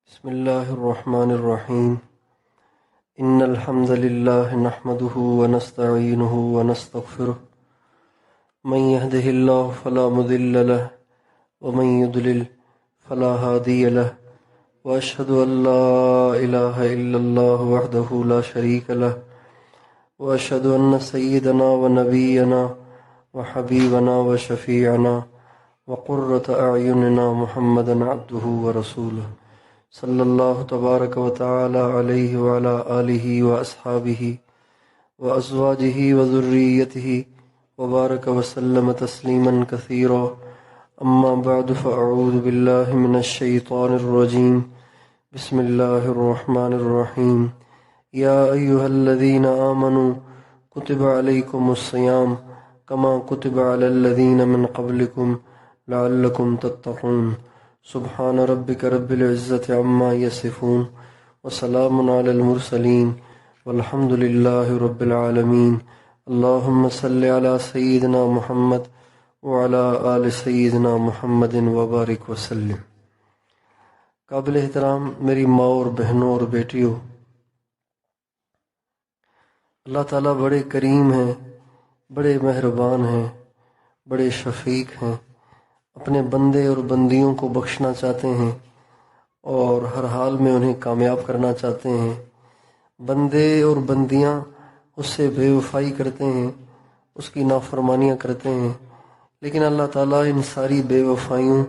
بسم الله الرحمن الرحيم إن الحمد لله نحمده ونستعينه ونستغفره من يهده الله فلا مضل له ومن يضلل فلا هادي له وأشهد أن لا إله إلا الله وحده لا شريك له وأشهد أن سيدنا ونبينا وحبيبنا وشفيعنا وقرة أعيننا محمدا عبده ورسوله صلی اللہ تبارک و تعالی علیہ وعلی آلہ واصحابہ وازواجہ وذریتہ وبارک وسلم تسلیما کثیرا اما بعد فاعوذ باللہ من الشیطان الرجیم بسم اللہ الرحمن الرحیم یا ایہا الذین آمنوا کتب علیکم الصیام کما کتب علی الذین من قبلکم لعلکم تتقون سبحان ربک رب العزت عما یصفون وسلام علی المرسلین والحمد للہ رب العالمین اللہم صلی علی سیدنا محمد وعلی آل سیدنا محمد وبارک وسلم۔ قابل احترام میری ماں اور بہنوں اور بیٹیوں، اللہ تعالیٰ بڑے کریم ہیں، بڑے مہربان ہیں، بڑے شفیق ہیں، اپنے بندے اور بندیوں کو بخشنا چاہتے ہیں اور ہر حال میں انہیں کامیاب کرنا چاہتے ہیں۔ بندے اور بندیاں اس سے بے وفائی کرتے ہیں، اس کی نافرمانیاں کرتے ہیں، لیکن اللہ تعالیٰ ان ساری بے وفائیوں،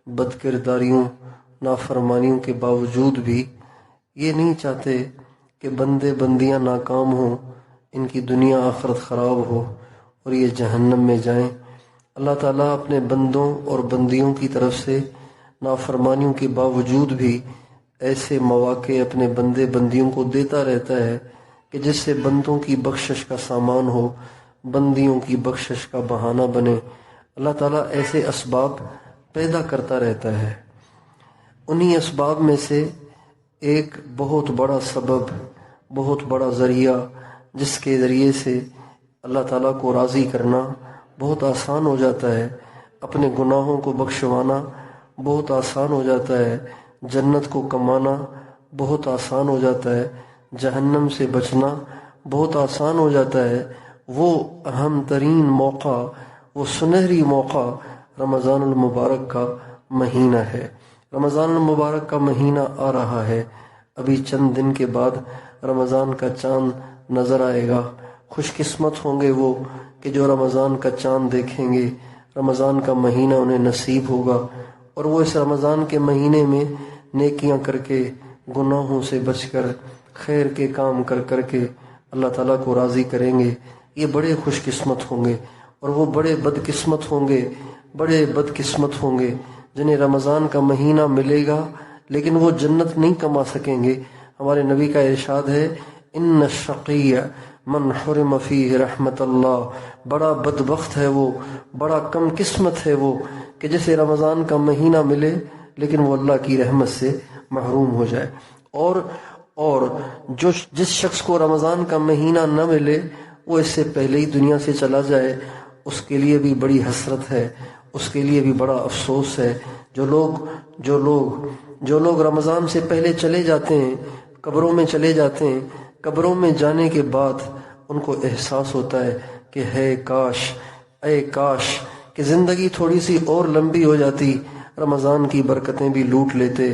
بد کرداریوں، نافرمانیوں کے باوجود بھی یہ نہیں چاہتے کہ بندے بندیاں ناکام ہوں، ان کی دنیا آخرت خراب ہو اور یہ جہنم میں جائیں۔ اللہ تعالیٰ اپنے بندوں اور بندیوں کی طرف سے نافرمانیوں کے باوجود بھی ایسے مواقع اپنے بندے بندیوں کو دیتا رہتا ہے کہ جس سے بندوں کی بخشش کا سامان ہو، بندیوں کی بخشش کا بہانہ بنے۔ اللہ تعالیٰ ایسے اسباب پیدا کرتا رہتا ہے۔ انہی اسباب میں سے ایک بہت بڑا سبب، بہت بڑا ذریعہ، جس کے ذریعے سے اللہ تعالیٰ کو راضی کرنا بہت آسان ہو جاتا ہے، اپنے گناہوں کو بخشوانا بہت آسان ہو جاتا ہے، جنت کو کمانا بہت آسان ہو جاتا ہے، جہنم سے بچنا بہت آسان ہو جاتا ہے۔ وہ اہم ترین موقع، وہ سنہری موقع رمضان المبارک کا مہینہ ہے۔ رمضان المبارک کا مہینہ آ رہا ہے، ابھی چند دن کے بعد رمضان کا چاند نظر آئے گا۔ خوش قسمت ہوں گے وہ کہ جو رمضان کا چاند دیکھیں گے، رمضان کا مہینہ انہیں نصیب ہوگا اور وہ اس رمضان کے مہینے میں نیکیاں کر کے، گناہوں سے بچ کر، خیر کے کام کر کر کے اللہ تعالیٰ کو راضی کریں گے۔ یہ بڑے خوش قسمت ہوں گے، اور وہ بڑے بدقسمت ہوں گے، بڑے بدقسمت ہوں گے جنہیں رمضان کا مہینہ ملے گا لیکن وہ جنت نہیں کما سکیں گے۔ ہمارے نبی کا ارشاد ہے، ان الشقی من حرم فیہ رحمت اللہ، بڑا بدبخت ہے وہ، بڑا کم قسمت ہے وہ کہ جسے رمضان کا مہینہ ملے لیکن وہ اللہ کی رحمت سے محروم ہو جائے۔ اور جس شخص کو رمضان کا مہینہ نہ ملے، وہ اس سے پہلے ہی دنیا سے چلا جائے، اس کے لیے بھی بڑی حسرت ہے، اس کے لیے بھی بڑا افسوس ہے۔ جو لوگ رمضان سے پہلے چلے جاتے ہیں، قبروں میں چلے جاتے ہیں، قبروں میں جانے کے بعد ان کو احساس ہوتا ہے کہ اے کاش کہ زندگی تھوڑی سی اور لمبی ہو جاتی، رمضان کی برکتیں بھی لوٹ لیتے،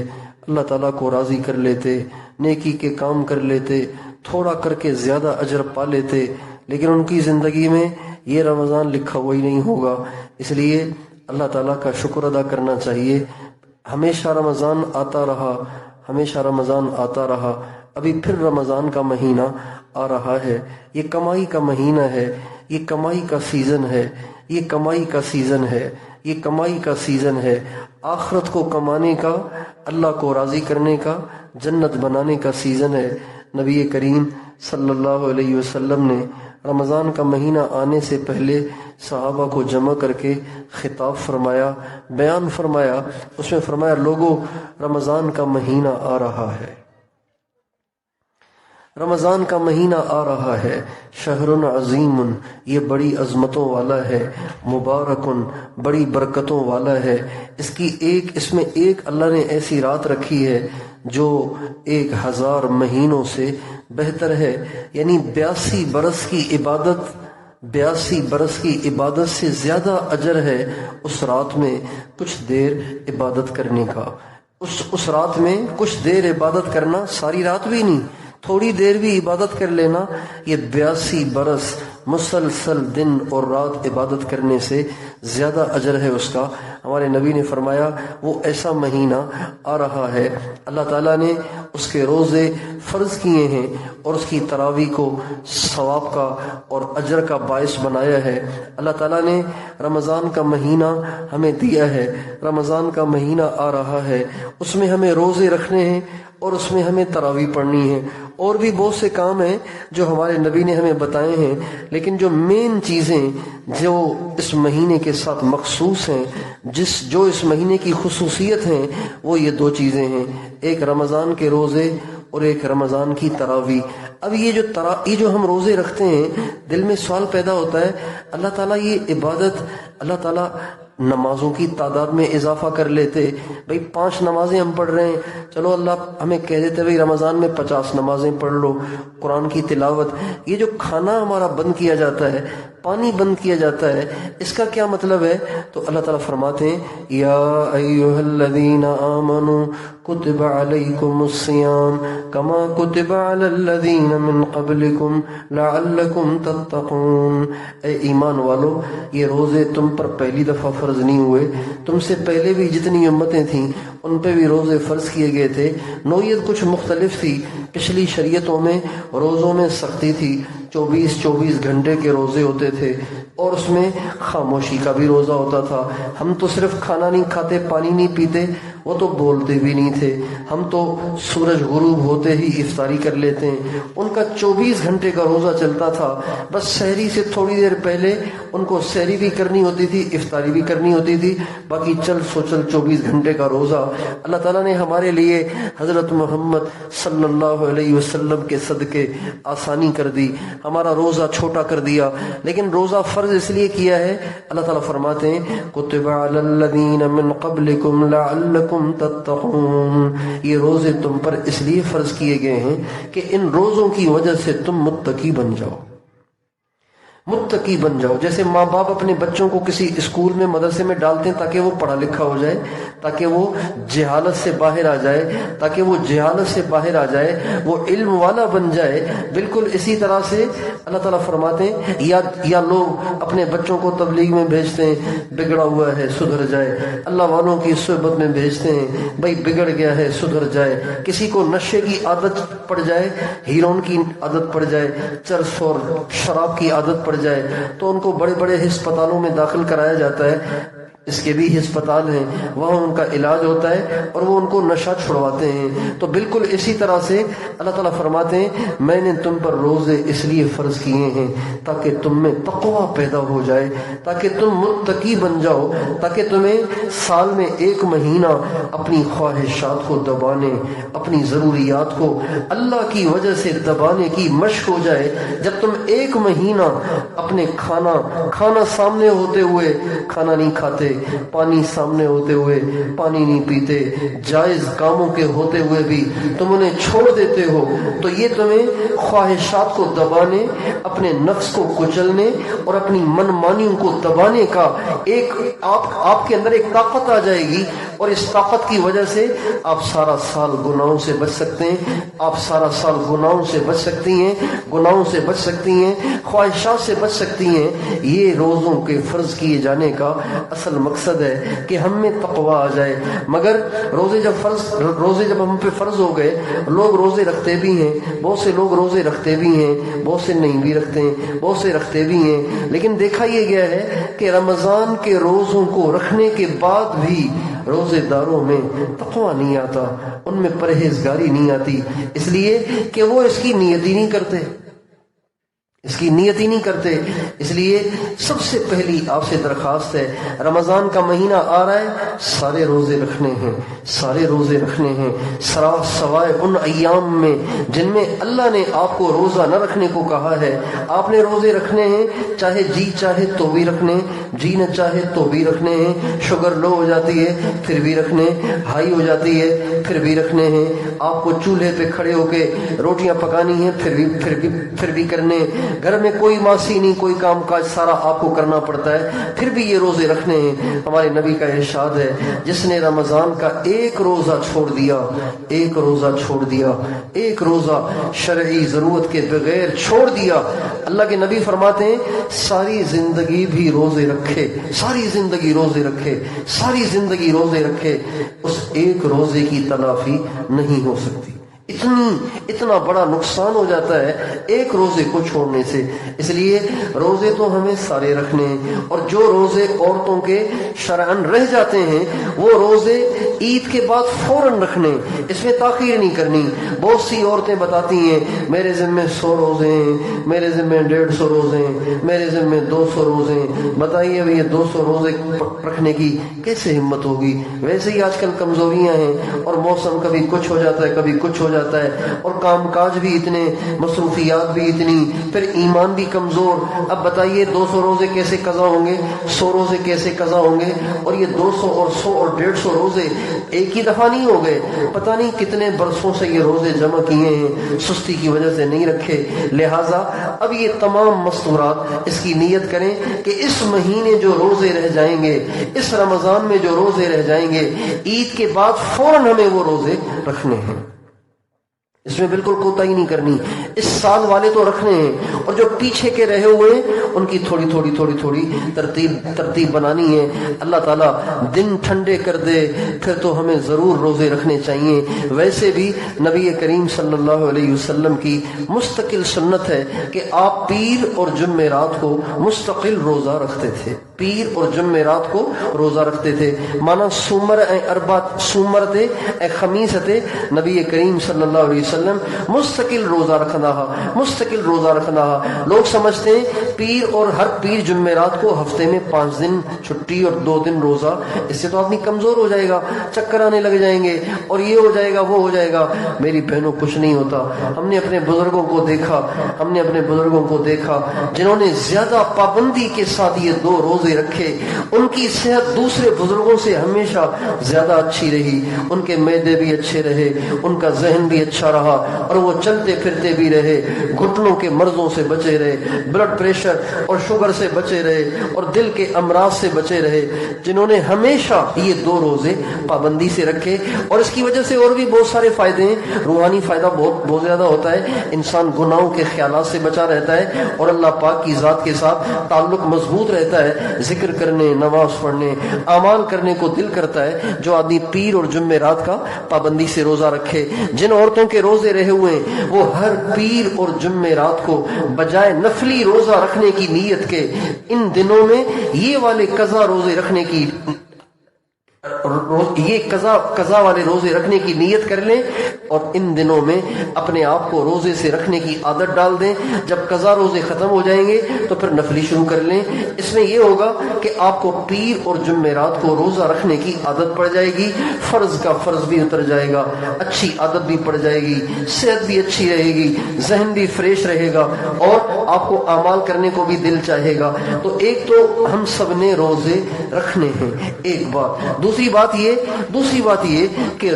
اللہ تعالیٰ کو راضی کر لیتے، نیکی کے کام کر لیتے، تھوڑا کر کے زیادہ اجر پا لیتے، لیکن ان کی زندگی میں یہ رمضان لکھا ہوا ہی نہیں ہوگا۔ اس لیے اللہ تعالیٰ کا شکر ادا کرنا چاہیے۔ ہمیشہ رمضان آتا رہا، ہمیشہ رمضان آتا رہا، ابھی پھر رمضان کا مہینہ آ رہا ہے۔ یہ کمائی کا مہینہ ہے، یہ کمائی کا سیزن ہے، یہ کمائی کا سیزن ہے، یہ کمائی کا سیزن ہے، آخرت کو کمانے کا، اللہ کو راضی کرنے کا، جنت بنانے کا سیزن ہے۔ نبی کریم صلی اللہ علیہ وسلم نے رمضان کا مہینہ آنے سے پہلے صحابہ کو جمع کر کے خطاب فرمایا، بیان فرمایا۔ اس میں فرمایا، لوگو رمضان کا مہینہ آ رہا ہے، رمضان کا مہینہ آ رہا ہے، شہر عظیم، یہ بڑی عظمتوں والا ہے، مبارکن، بڑی برکتوں والا ہے۔ اس میں ایک اللہ نے ایسی رات رکھی ہے جو 1000 مہینوں سے بہتر ہے، یعنی 82 برس کی عبادت، 82 برس کی عبادت سے زیادہ اجر ہے اس رات میں کچھ دیر عبادت کرنے کا۔ اس رات میں کچھ دیر عبادت کرنا، ساری رات بھی نہیں، تھوڑی دیر بھی عبادت کر لینا، یہ 82 برس مسلسل دن اور رات عبادت کرنے سے زیادہ اجر ہے اس کا۔ ہمارے نبی نے فرمایا وہ ایسا مہینہ آ رہا ہے، اللہ تعالیٰ نے اس کے روزے فرض کیے ہیں اور اس کی تراویح کو ثواب کا اور اجر کا باعث بنایا ہے۔ اللہ تعالیٰ نے رمضان کا مہینہ ہمیں دیا ہے، رمضان کا مہینہ آ رہا ہے، اس میں ہمیں روزے رکھنے ہیں اور اس میں ہمیں تراویح پڑھنی ہے، اور بھی بہت سے کام ہیں جو ہمارے نبی نے ہمیں بتائے ہیں، لیکن جو مین چیزیں جو اس مہینے کے ساتھ مخصوص ہیں، جو اس مہینے کی خصوصیت ہیں، وہ یہ 2 چیزیں ہیں، ایک رمضان کے روزے اور ایک رمضان کی تراویح۔ اب یہ جو ہم روزے رکھتے ہیں، دل میں سوال پیدا ہوتا ہے، اللہ تعالیٰ یہ عبادت، اللہ تعالیٰ نمازوں کی تعداد میں اضافہ کر لیتے، بھئی 5 نمازیں ہم پڑھ رہے ہیں، چلو اللہ ہمیں کہہ دیتے بھئی رمضان میں 50 نمازیں پڑھ لو، قرآن کی تلاوت۔ یہ جو کھانا ہمارا بند کیا جاتا ہے، پانی بند کیا جاتا ہے، اس کا کیا مطلب ہے؟ تو اللہ تعالیٰ فرماتے ہیں یا ایھا الذین آمنوا کتب علیکم الصیام کما کتب علی الذین من قبلکم لعلکم تتقون۔ اے ایمان والو، یہ روزے تم پر پہلی دفعہ فرض نہیں ہوئے، تم سے پہلے بھی جتنی امتیں تھیں ان پہ بھی روزے فرض کیے گئے تھے، نوعیت کچھ مختلف تھی۔ پچھلی شریعتوں میں روزوں میں سختی تھی، 24 گھنٹے کے روزے ہوتے تھے، اور اس میں خاموشی کا بھی روزہ ہوتا تھا۔ ہم تو صرف کھانا نہیں کھاتے، پانی نہیں پیتے، وہ تو بولتے بھی نہیں تھے، ہم تو سورج غروب ہوتے ہی افطاری کر لیتے ہیں۔ ان کا 24 گھنٹے کا روزہ چلتا تھا، بس سحری سے تھوڑی دیر پہلے ان کو سحری بھی کرنی ہوتی تھی، افطاری بھی کرنی ہوتی تھی، باقی چل 24 گھنٹے کا روزہ اللہ تعالیٰ نے ہمارے لیے حضرت محمد صلی اللہ علیہ وسلم کے صدقے آسانی کر دی، ہمارا روزہ چھوٹا کر دیا۔ لیکن روزہ فرض اس لیے کیا ہے، اللہ تعالیٰ فرماتے ہیں کتب علی الذین من قبلکم لعلکم تتقون، یہ روزے تم پر اس لیے فرض کیے گئے ہیں کہ ان روزوں کی وجہ سے تم متقی بن جاؤ، متقی بن جاؤ۔ جیسے ماں باپ اپنے بچوں کو کسی اسکول میں مدرسے میں ڈالتے ہیں تاکہ وہ پڑھا لکھا ہو جائے، تاکہ وہ جہالت سے باہر آ جائے، تاکہ وہ جہالت سے باہر آ جائے، وہ علم والا بن جائے، بالکل اسی طرح سے اللہ تعالیٰ فرماتے ہیں یا لوگ اپنے بچوں کو تبلیغ میں بھیجتے ہیں بگڑا ہوا ہے سدھر جائے، اللہ والوں کی صحبت میں بھیجتے ہیں بھائی بگڑ گیا ہے سدھر جائے، کسی کو نشے کی عادت پڑ جائے، ہیروئن کی عادت پڑ جائے، چرس اور شراب کی عادت پڑ جائے، تو ان کو بڑے بڑے ہسپتالوں میں داخل کرایا جاتا ہے، اس کے بھی ہسپتال ہیں، وہاں ان کا علاج ہوتا ہے اور وہ ان کو نشہ چھڑواتے ہیں۔ تو بالکل اسی طرح سے اللہ تعالیٰ فرماتے ہیں میں نے تم پر روزے اس لیے فرض کیے ہیں تاکہ تم میں تقوی پیدا ہو جائے، تاکہ تم متقی بن جاؤ، تاکہ تمہیں سال میں 1 مہینہ اپنی خواہشات کو دبانے، اپنی ضروریات کو اللہ کی وجہ سے دبانے کی مشق ہو جائے۔ جب تم 1 مہینہ اپنے کھانا سامنے ہوتے ہوئے کھانا نہیں کھاتے، پانی سامنے ہوتے ہوئے پانی نہیں پیتے، جائز کاموں کے ہوتے ہوئے بھی تم انہیں چھوڑ دیتے ہو، تو یہ تمہیں خواہشات کو دبانے، اپنے نفس کو کچلنے اور اپنی من مانیوں کو دبانے کا ایک آپ کے اندر ایک طاقت آ جائے گی، اور اس طاقت کی وجہ سے آپ سارا سال گناہوں سے بچ سکتے ہیں، آپ سارا سال گناہوں سے بچ سکتی ہیں، گناہوں سے بچ سکتی ہیں، خواہشات سے بچ سکتی ہیں۔ یہ روزوں کے فرض کیے جانے کا اصل مقصد ہے کہ ہم میں تقوی آ جائے۔ مگر روزے جب ہم پہ فرض ہو گئے، لوگ روزے رکھتے بھی ہیں، بہت سے لوگ روزے رکھتے بھی ہیں، بہت سے نہیں بھی رکھتے ہیں، بہت سے رکھتے بھی ہیں، لیکن دیکھا یہ گیا ہے کہ رمضان کے روزوں کو رکھنے کے بعد بھی روزے داروں میں تقوی نہیں آتا، ان میں پرہیزگاری نہیں آتی، اس لیے کہ وہ اس کی نیت ہی نہیں کرتے۔ اس کی نیت ہی نہیں کرتے. اس لیے سب سے پہلی آپ سے درخواست ہے، رمضان کا مہینہ آ رہا ہے، سارے روزے رکھنے ہیں، سارے روزے رکھنے ہیں، سوائے ان ایام میں جن میں اللہ نے آپ کو روزہ نہ رکھنے کو کہا ہے. آپ نے روزے رکھنے ہیں، چاہے جی چاہے تو بھی رکھنے، جی نہ چاہے تو بھی رکھنے ہیں. شوگر لو ہو جاتی ہے پھر بھی رکھنے، ہائی ہو جاتی ہے پھر بھی رکھنے ہیں. آپ کو چولہے پہ کھڑے ہو کے روٹیاں پکانی ہیں پھر بھی کرنے. گھر میں کوئی ماسی نہیں، کوئی کام کاج سارا آپ کو کرنا پڑتا ہے، پھر بھی یہ روزے رکھنے ہیں. ہمارے نبی کا ارشاد ہے، جس نے رمضان کا ایک روزہ چھوڑ دیا، ایک روزہ چھوڑ دیا، ایک روزہ شرعی ضرورت کے بغیر چھوڑ دیا، اللہ کے نبی فرماتے ہیں ساری زندگی بھی روزے رکھے، ساری زندگی روزے رکھے، ساری زندگی روزے رکھے، اس ایک روزے کی تلافی نہیں ہو سکتی. اتنا بڑا نقصان ہو جاتا ہے ایک روزے کو چھوڑنے سے. اس لیے روزے تو ہمیں سارے رکھنے ہیں، اور جو روزے عورتوں کے شرعن رہ جاتے ہیں وہ روزے عید کے بعد فوراً رکھنے، اس میں تاخیر نہیں کرنی. بہت سی عورتیں بتاتی ہیں میرے ذمہ 100 روزے ہیں، میرے ذمہ 150 روزے ہیں، میرے ذمہ 200 روزے ہیں. بتائیے یہ 200 روزے رکھنے کی کیسے ہمت ہوگی؟ ویسے ہی آج کل کمزوریاں ہیں، اور موسم کبھی کچھ ہو جاتا ہے کبھی کچھ ہو جاتا ہے، اور کام کاج بھی اتنے، مصروفیات بھی اتنی، پھر ایمان بھی کمزور. اب بتائیے 200 روزے کیسے قضا ہوں گے، 100 روزے کیسے قضا ہوں گے؟ اور یہ 200 اور 100 اور 150 روزے ایک ہی دفعہ نہیں ہو گئے، پتہ نہیں کتنے برسوں سے یہ روزے جمع کیے ہیں، سستی کی وجہ سے نہیں رکھے. لہٰذا اب یہ تمام مستورات اس کی نیت کریں کہ اس مہینے جو روزے رہ جائیں گے، اس رمضان میں جو روزے رہ جائیں گے، عید کے بعد فوراً ہمیں وہ روزے رکھنے ہیں. اس میں بالکل کوتاہی نہیں کرنی. اس سال والے تو رکھنے ہیں، اور جو پیچھے کے رہے ہوئے ہیں ان کی تھوڑی ترتیب بنانی ہے. اللہ تعالیٰ دن ٹھنڈے کر دے پھر تو ہمیں ضرور روزے رکھنے چاہیے. ویسے بھی نبی کریم صلی اللہ علیہ وسلم کی مستقل سنت ہے کہ آپ پیر اور جمعرات کو مستقل روزہ رکھتے تھے، پیر اور جمعرات کو روزہ رکھتے تھے. مانا سومر سومر دے اے خمیس تے نبی کریم صلی اللہ علیہ وسلم مستقل روزہ رکھنا. لوگ سمجھتے ہیں پیر اور ہر پیر جمعرات کو ہفتے میں 5 دن چھٹی اور 2 دن روزہ، اس سے تو آدمی کمزور ہو جائے گا، چکر آنے لگ جائیں گے، اور یہ ہو جائے گا وہ ہو جائے گا. میری بہنوں کچھ نہیں ہوتا. ہم نے اپنے بزرگوں کو دیکھا جنہوں نے زیادہ پابندی کے ساتھ یہ 2 روزے رکھے، ان کی صحت دوسرے بزرگوں سے ہمیشہ زیادہ اچھی رہی. ان کے معدے بھی اچھے رہے، ان کا ذہن بھی اچھا رہا، اور وہ چلتے پھرتے بھی رہے، گھٹنوں کے مرضوں سے بچے رہے، بلڈ پریشر اور شوگر سے بچے رہے، اور دل کے امراض سے بچے رہے، جنہوں نے ہمیشہ یہ 2 روزے پابندی سے رکھے. اور اس کی وجہ سے اور بھی بہت سارے فائدے ہیں. روحانی فائدہ بہت زیادہ ہوتا ہے. انسان گناہوں کے خیالات سے بچا رہتا ہے، اور اللہ پاک کی ذات کے ساتھ تعلق مضبوط رہتا ہے. ذکر کرنے، نماز پڑھنے، اعمال کرنے کو دل کرتا ہے جو آدمی پیر اور جمعرات کا پابندی سے روزہ رکھے. جن عورتوں کے روزے رہے ہوئے ہیں وہ ہر پیر اور جمعرات کو بجائے نفلی روزہ رکھنے کی نیت کے ان دنوں میں یہ والے قضا روزے رکھنے کی قضا والے روزے رکھنے کی نیت کر لیں، اور ان دنوں میں اپنے آپ کو روزے سے رکھنے کی عادت ڈال دیں. جب قضا روزے ختم ہو جائیں گے تو پھر نفلی شروع کر لیں. اس میں یہ ہوگا کہ آپ کو پیر اور جمعرات کو روزہ رکھنے کی عادت پڑ جائے گی، فرض کا فرض بھی اتر جائے گا، اچھی عادت بھی پڑ جائے گی، صحت بھی اچھی رہے گی، ذہن بھی فریش رہے گا، اور آپ کو اعمال کرنے کو بھی دل چاہے گا. تو ایک تو ہم سب نے روزے رکھنے ہیں، ایک بات. دوسری بات یہ کہ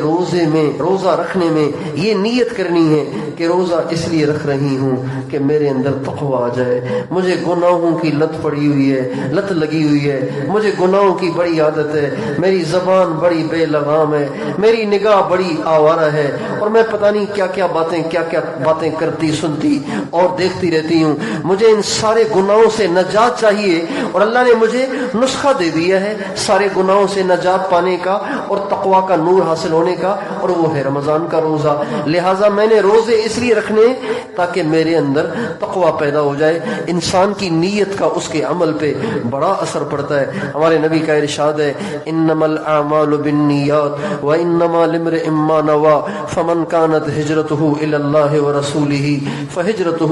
روزہ رکھنے میں یہ نیت کرنی ہے کہ روزہ اس لیے رکھ رہی ہوں کہ میرے اندر تقویٰ آ جائے. مجھے گناہوں کی لت لگی ہوئی ہے، مجھے گناہوں کی بڑی عادت ہے، میری زبان بڑی بے لگام ہے، میری نگاہ بڑی آوارہ ہے، اور میں پتہ نہیں کیا باتیں کرتی سنتی اور دیکھتی رہتی ہوں. مجھے ان سارے گناہوں سے نجات چاہیے، اور اللہ نے مجھے نسخہ دے دیا ہے سارے گناہوں سے نجات پانے کا اور تقویٰ کا نور حاصل ہونے کا، اور وہ ہے رمضان کا روزہ. لہٰذا میں نے روزے اس لیے رکھنے تاکہ میرے اندر تقویٰ پیدا ہو جائے. انسان کی نیت کا اس کے عمل پہ بڑا اثر پڑتا ہے. ہمارے نبی کا ارشاد ہے انما الاعمال بالنیات وانما لامرئ ما نوى فمن كانت هجرته الى الله ورسوله فهجرته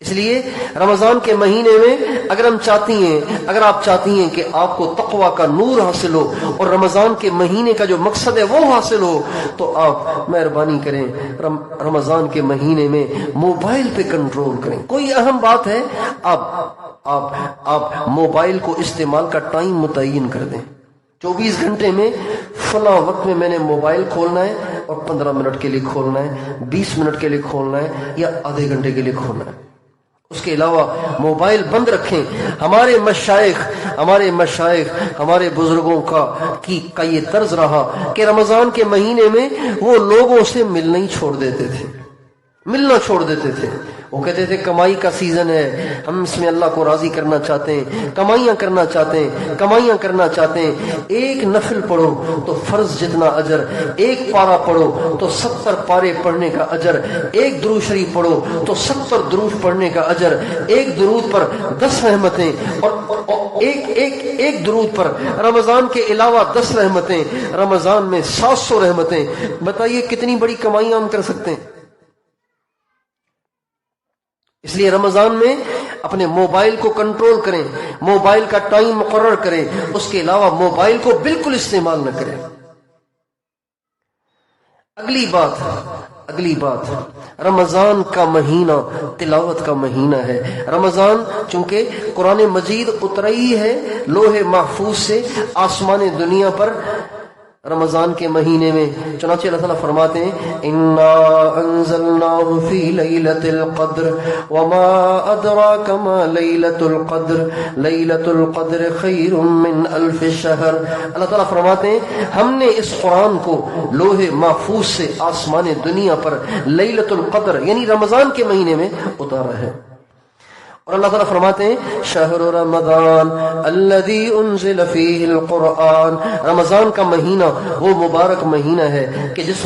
اس لیے رمضان کے مہینے میں اگر آپ چاہتی ہیں کہ آپ کو تقوی کا نور حاصل ہو اور رمضان کے مہینے کا جو مقصد ہے وہ حاصل ہو، تو آپ مہربانی کریں رمضان کے مہینے میں موبائل پہ کنٹرول کریں۔ کوئی اہم بات ہے، آپ موبائل کو استعمال کا ٹائم متعین کر دیں۔ 24 گھنٹے میں فلاں وقت میں میں نے موبائل کھولنا ہے اور 15 منٹ کے لیے کھولنا ہے، 20 منٹ کے لیے کھولنا ہے یا آدھے گھنٹے کے لیے کھولنا ہے۔ اس کے علاوہ موبائل بند رکھیں۔ ہمارے مشائخ ہمارے بزرگوں کا یہ طرز رہا کہ رمضان کے مہینے میں وہ لوگوں سے ملنا چھوڑ دیتے تھے۔ وہ کہتے تھے کمائی کا سیزن ہے، ہم اس میں اللہ کو راضی کرنا چاہتے ہیں، کمائیاں کرنا چاہتے ہیں۔ ایک نفل پڑھو تو فرض جتنا اجر، ایک پارہ پڑھو تو 70 پارے پڑھنے کا اجر، ایک درود شریف پڑھو تو 70 درود پڑھنے کا اجر، ایک درود پر 10 رحمتیں، اور ایک درود پر رمضان کے علاوہ 10 رحمتیں، رمضان میں 700 رحمتیں۔ بتائیے کتنی بڑی کمائیاں ہم کر سکتے ہیں۔ اس لیے رمضان میں اپنے موبائل کو کنٹرول کریں، موبائل کا ٹائم مقرر کریں، اس کے علاوہ موبائل کو بالکل استعمال نہ کریں۔ اگلی بات رمضان کا مہینہ تلاوت کا مہینہ ہے۔ رمضان چونکہ قرآن مجید اتری ہے لوح محفوظ سے آسمان دنیا پر رمضان کے مہینے میں، چنانچہ اللہ تعالیٰ فرماتے ہیں انا انزلناہ فی لیلۃ القدر وما ادراک ما لیلۃ القدر لیلۃ القدر خیر من الف شہر۔ اللہ تعالیٰ فرماتے ہیں ہم نے اس قرآن کو لوح محفوظ سے آسمان دنیا پر لیلۃ القدر یعنی رمضان کے مہینے میں اتارا ہے۔ اور اللہ تعالیٰ فرماتے ہیں شہر رمضان الذی انزل فیہ القرآن، رمضان کا مہینہ وہ مبارک مہینہ ہے کہ جس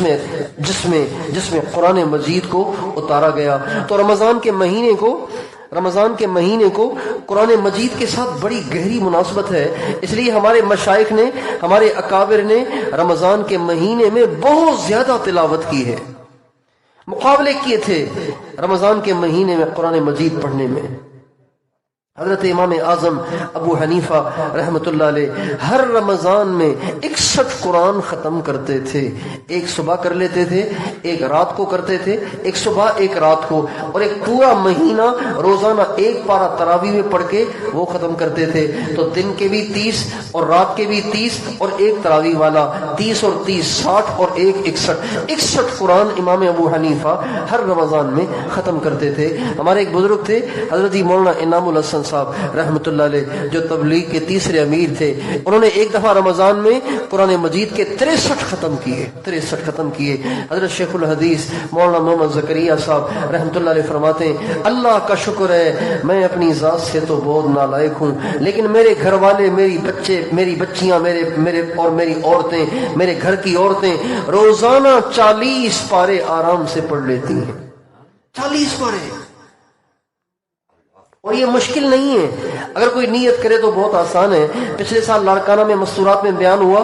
میں قرآن مجید کو اتارا گیا۔ تو رمضان کے مہینے کو قرآن مجید کے ساتھ بڑی گہری مناسبت ہے۔ اس لیے ہمارے مشائخ نے، ہمارے اکابر نے رمضان کے مہینے میں بہت زیادہ تلاوت کی ہے، مقابلے کیے تھے رمضان کے مہینے میں قرآن مجید پڑھنے میں۔ حضرت امام اعظم ابو حنیفہ رحمۃ اللہ علیہ ہر رمضان میں 61 قرآن ختم کرتے تھے۔ ایک صبح کر لیتے تھے، ایک رات کو کرتے تھے، ایک صبح ایک رات کو، اور ایک پورا مہینہ روزانہ ایک پارہ تراویح میں پڑھ کے وہ ختم کرتے تھے۔ تو دن کے بھی 30 اور رات کے بھی 30 اور ایک تراویح والا 30 اور 30 60 اور ایک 61 قرآن امام ابو حنیفہ ہر رمضان میں ختم کرتے تھے۔ ہمارے ایک بزرگ تھے حضرت مولانا انعام الحسن صاحب رحمۃ اللہ علیہ، جو تبلیغ کے تیسرے امیر تھے۔ انہوں نے ایک دفعہ رمضان میں قرآن مجید کے 63 ختم کیے۔ حضرت شیخ الحدیث مولانا محمد زکریا صاحب رحمۃ اللہ علیہ فرماتے ہیں اللہ کا شکر ہے میں اپنی ذات سے تو بہت نالائق ہوں، لیکن میرے گھر والے، میری بچے، میری بچیاں، میری عورتیں، میرے گھر کی عورتیں روزانہ 40 پارے آرام سے پڑھ لیتی ہیں۔ 40 پارے، اور یہ مشکل نہیں ہے، اگر کوئی نیت کرے تو بہت آسان ہے۔ پچھلے سال لاڑکانہ میں مستورات میں بیان ہوا،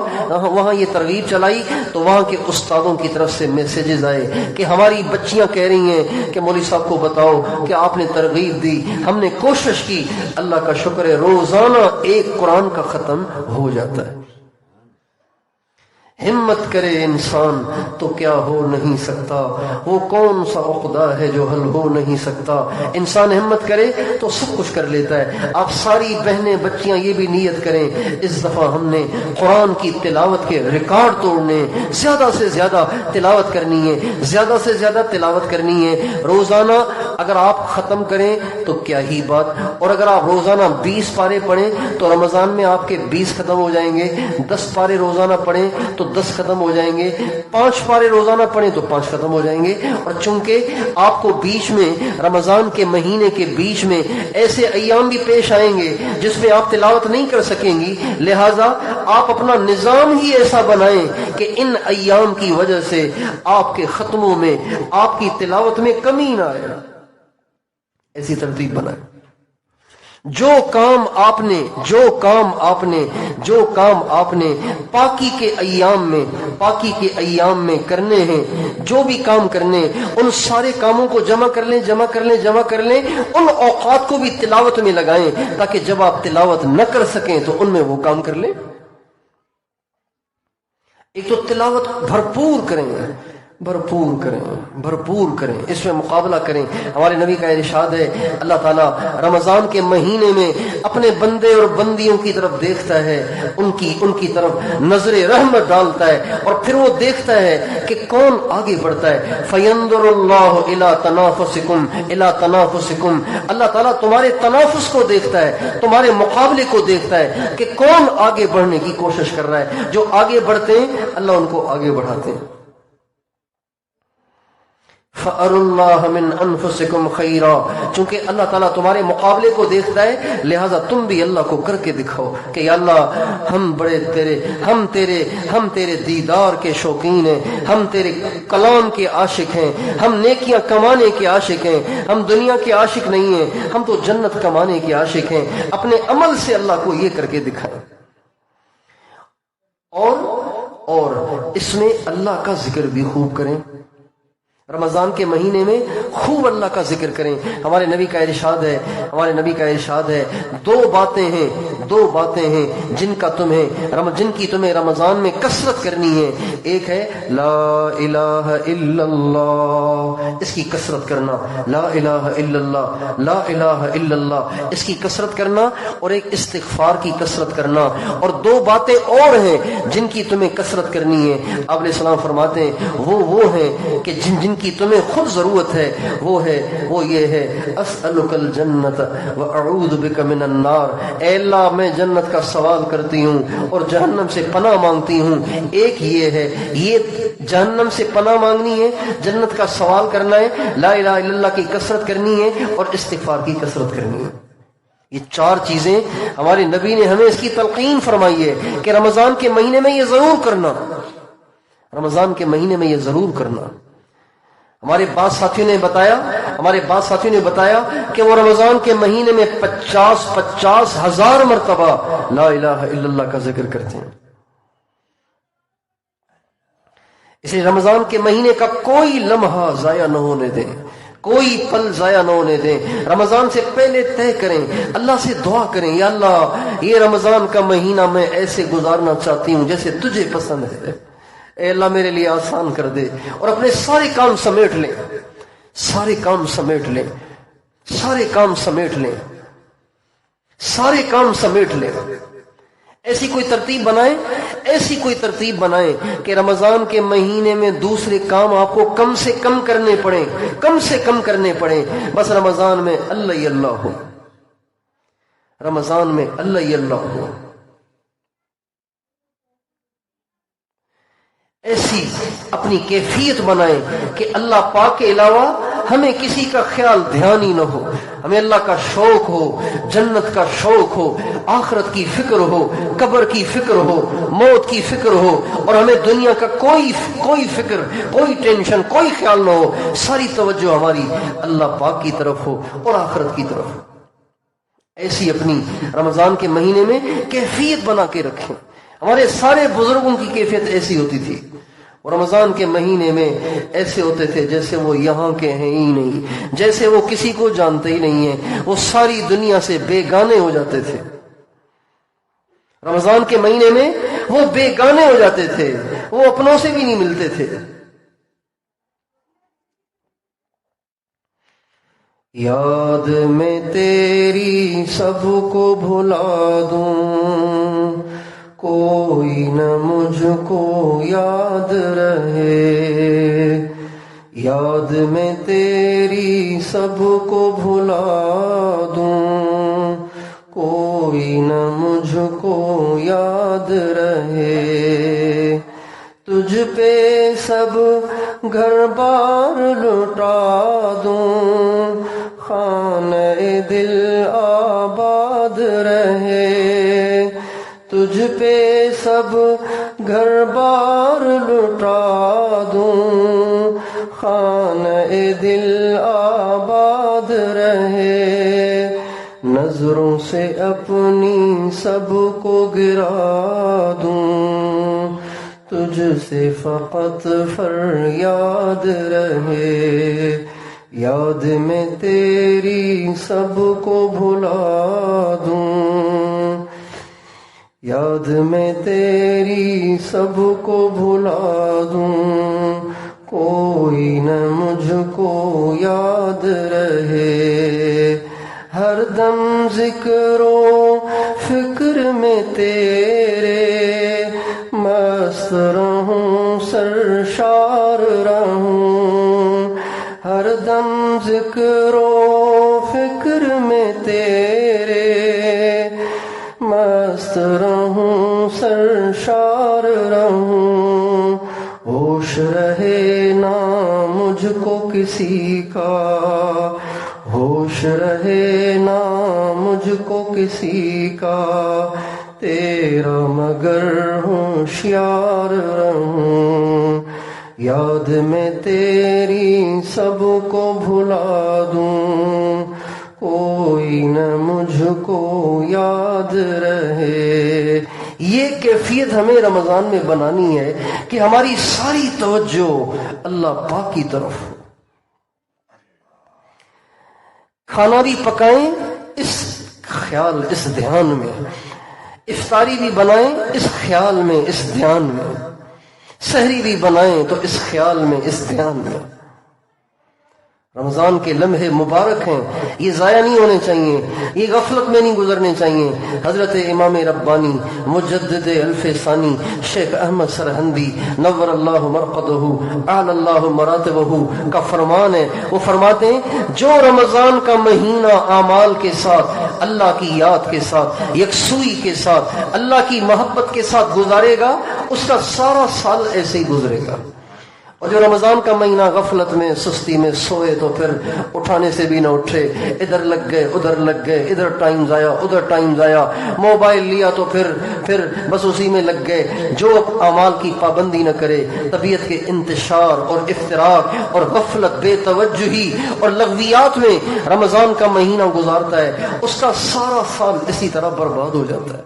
وہاں یہ ترغیب چلائی تو وہاں کے استادوں کی طرف سے میسیجز آئے کہ ہماری بچیاں کہہ رہی ہیں کہ مولوی صاحب کو بتاؤ کہ آپ نے ترغیب دی، ہم نے کوشش کی، اللہ کا شکر ہے روزانہ ایک قرآن کا ختم ہو جاتا ہے۔ ہمت کرے انسان تو کیا ہو نہیں سکتا، وہ کون سا عقدہ ہے جو حل ہو نہیں سکتا۔ انسان ہمت کرے تو سب کچھ کر لیتا ہے۔ آپ ساری بہنیں بچیاں یہ بھی نیت کریں اس دفعہ ہم نے قرآن کی تلاوت کے ریکارڈ توڑنے، زیادہ سے زیادہ تلاوت کرنی ہے، روزانہ اگر آپ ختم کریں تو کیا ہی بات، اور اگر آپ روزانہ 20 پارے پڑھیں تو رمضان میں آپ کے 20 ختم ہو جائیں گے، 10 پارے روزانہ پڑھیں تو 10 ختم ہو جائیں گے، 5 پارے روزانہ پڑھیں تو 5 ختم ہو جائیں گے۔ اور چونکہ آپ کو بیچ میں رمضان کے مہینے کے بیچ میں ایسے ایام بھی پیش آئیں گے جس میں آپ تلاوت نہیں کر سکیں گی، لہٰذا آپ اپنا نظام ہی ایسا بنائیں کہ ان ایام کی وجہ سے آپ کے ختموں میں، آپ کی تلاوت میں کمی نہ آئے، ایسی ترتیب بنائیں۔ جو کام آپ نے پاکی کے ایام میں کرنے ہیں، جو بھی کام کرنے، ان سارے کاموں کو جمع کر لیں، ان اوقات کو بھی تلاوت میں لگائیں، تاکہ جب آپ تلاوت نہ کر سکیں تو ان میں وہ کام کر لیں۔ ایک تو تلاوت بھرپور کریں، اس میں مقابلہ کریں۔ ہمارے نبی کا ارشاد ہے، اللہ تعالیٰ رمضان کے مہینے میں اپنے بندے اور بندیوں کی طرف دیکھتا ہے، ان کی طرف نظر رحمت ڈالتا ہے، اور پھر وہ دیکھتا ہے کہ کون آگے بڑھتا ہے۔ فَيَنظُرُ اللَّهُ إِلَى تَنَافُسِكُمْ، اللہ تعالیٰ تمہارے تنافس کو دیکھتا ہے، تمہارے مقابلے کو دیکھتا ہے کہ کون آگے بڑھنے کی کوشش کر رہا ہے۔ جو آگے بڑھتے ہیں اللہ ان کو آگے بڑھاتے ہیں۔ فَأَرُوا اللَّهَ مِنْ أَنفُسِكُمْ خَيْرًا، چونکہ اللہ تعالیٰ تمہارے مقابلے کو دیکھتا ہے، لہذا تم بھی اللہ کو کر کے دکھاؤ کہ یا اللہ ہم تیرے دیدار کے شوقین ہیں، ہم تیرے کلام کے عاشق ہیں، ہم نیکیاں کمانے کے عاشق ہیں، ہم دنیا کے عاشق نہیں ہیں، ہم تو جنت کمانے کے عاشق ہیں۔ اپنے عمل سے اللہ کو یہ کر کے دکھائیں، اور اس میں اللہ کا ذکر بھی خوب کریں۔ رمضان کے مہینے میں خوب اللہ کا ذکر کریں۔ ہمارے نبی کا ارشاد ہے دو باتیں ہیں جن کی تمہیں رمضان میں کثرت کرنی ہے۔ ایک ہے لا الہ الا اللہ، اس کی کثرت کرنا، لا الہ الا اللہ، لا الہ الا اللہ، اس کی کثرت کرنا، اور ایک استغفار کی کثرت کرنا۔ اور دو باتیں اور ہیں جن کی تمہیں کثرت کرنی ہے۔ آپ علیہ السلام فرماتے ہیں وہ ہیں کہ جن کی تمہیں خود ضرورت ہے، وہ یہ ہے اسألک الجنت واعوذ بک من النار، اے اللہ میں جنت کا سوال کرتی ہوں اور جہنم سے پناہ مانگتی ہوں۔ ایک یہ ہے، یہ جہنم سے پناہ مانگنی ہے، جنت کا سوال کرنا ہے، لا الہ الا اللہ کی کثرت کرنی ہے، اور استغفار کی کثرت کرنی ہے۔ یہ چار چیزیں ہمارے نبی نے ہمیں اس کی تلقین فرمائی ہے کہ رمضان کے مہینے میں یہ ضرور کرنا، رمضان کے مہینے میں یہ ضرور کرنا۔ ہمارے بعض ساتھیوں نے بتایا کہ وہ رمضان کے مہینے میں 50 ہزار مرتبہ لا الہ الا اللہ کا ذکر کرتے ہیں۔ اس لیے رمضان کے مہینے کا کوئی لمحہ ضائع نہ ہونے دیں، کوئی پل ضائع نہ ہونے دیں۔ رمضان سے پہلے طے کریں، اللہ سے دعا کریں، یا اللہ یہ رمضان کا مہینہ میں ایسے گزارنا چاہتی ہوں جیسے تجھے پسند ہے، اے اللہ میرے لیے آسان کر دے، اور اپنے سارے کام سمیٹ لیں۔ ایسی کوئی ترتیب بنائیں کہ رمضان کے مہینے میں دوسرے کام آپ کو کم سے کم کرنے پڑیں، بس رمضان میں اللہ ہی اللہ ہو۔ ایسی اپنی کیفیت بنائیں کہ اللہ پاک کے علاوہ ہمیں کسی کا خیال دھیان ہی نہ ہو، ہمیں اللہ کا شوق ہو، جنت کا شوق ہو، آخرت کی فکر ہو، قبر کی فکر ہو، موت کی فکر ہو، اور ہمیں دنیا کا کوئی فکر، کوئی ٹینشن، کوئی خیال نہ ہو۔ ساری توجہ ہماری اللہ پاک کی طرف ہو اور آخرت کی طرف ہو۔ ایسی اپنی رمضان کے مہینے میں کیفیت بنا کے رکھیں۔ ہمارے سارے بزرگوں کی کیفیت ایسی ہوتی تھی، اور رمضان کے مہینے میں ایسے ہوتے تھے جیسے وہ یہاں کے ہیں ہی نہیں، جیسے وہ کسی کو جانتے ہی نہیں ہیں، وہ ساری دنیا سے بیگانے ہو جاتے تھے۔ رمضان کے مہینے میں وہ بیگانے ہو جاتے تھے، وہ اپنوں سے بھی نہیں ملتے تھے۔ یاد میں تیری سب کو بھلا دوں، کوئی نہ مجھ کو یاد رہے، یاد میں تیری سب کو بھلا دوں، کوئی نہ مجھ کو یاد رہے، تجھ پہ سب گھر بار لٹا دوں، خانہ دل آباد رہے، تجھ پہ سب گھر بار لٹا دوں، خانہ دل آباد رہے، نظروں سے اپنی سب کو گرا دوں، تجھ سے فقط فریاد رہے، یاد میں تیری سب کو بھلا دوں، یاد میں تیری سب کو بھلا دوں، کوئی نہ مجھ کو یاد رہے، ہر دم ذکر و فکر میں تیرے، مست رہوں سرشار رہوں، ہر دم ذکر و فکر میں تیرے، مست رہوں سرشار رہوں، ہوش رہے نہ مجھ کو کسی کا، ہوش رہے نہ مجھ کو کسی کا، تیرا مگر ہوشیار رہوں، یاد میں تیری سب کو بھلا دوں، کوئی نہ مجھ کو یاد رہے۔ یہ کیفیت ہمیں رمضان میں بنانی ہے کہ ہماری ساری توجہ اللہ پاک کی طرف ہو۔ کھانا بھی پکائیں اس خیال، اس دھیان میں، افطاری بھی بنائیں اس خیال میں، اس دھیان میں، سحری بھی بنائیں تو اس خیال میں، اس دھیان میں۔ رمضان کے لمحے مبارک ہیں، یہ ضائع نہیں ہونے چاہیے، یہ غفلت میں نہیں گزرنے چاہیے۔ حضرت امام ربانی مجدد الف ثانی شیخ احمد سرہندی نور اللہ مرقدہ اعلی اللہ مراتبہ کا فرمان ہے، وہ فرماتے ہیں جو رمضان کا مہینہ اعمال کے ساتھ، اللہ کی یاد کے ساتھ، یکسوئی کے ساتھ، اللہ کی محبت کے ساتھ گزارے گا، اس کا سارا سال ایسے ہی گزرے گا۔ اور جو رمضان کا مہینہ غفلت میں، سستی میں سوئے تو پھر اٹھانے سے بھی نہ اٹھے، ادھر لگ گئے ادھر لگ گئے، ادھر ٹائم ضائع ادھر ٹائم ضائع، موبائل لیا تو پھر بس اسی میں لگ گئے، جو اعمال کی پابندی نہ کرے، طبیعت کے انتشار اور افتراق اور غفلت، بے توجہی اور لغویات میں رمضان کا مہینہ گزارتا ہے، اس کا سارا سال اسی طرح برباد ہو جاتا ہے،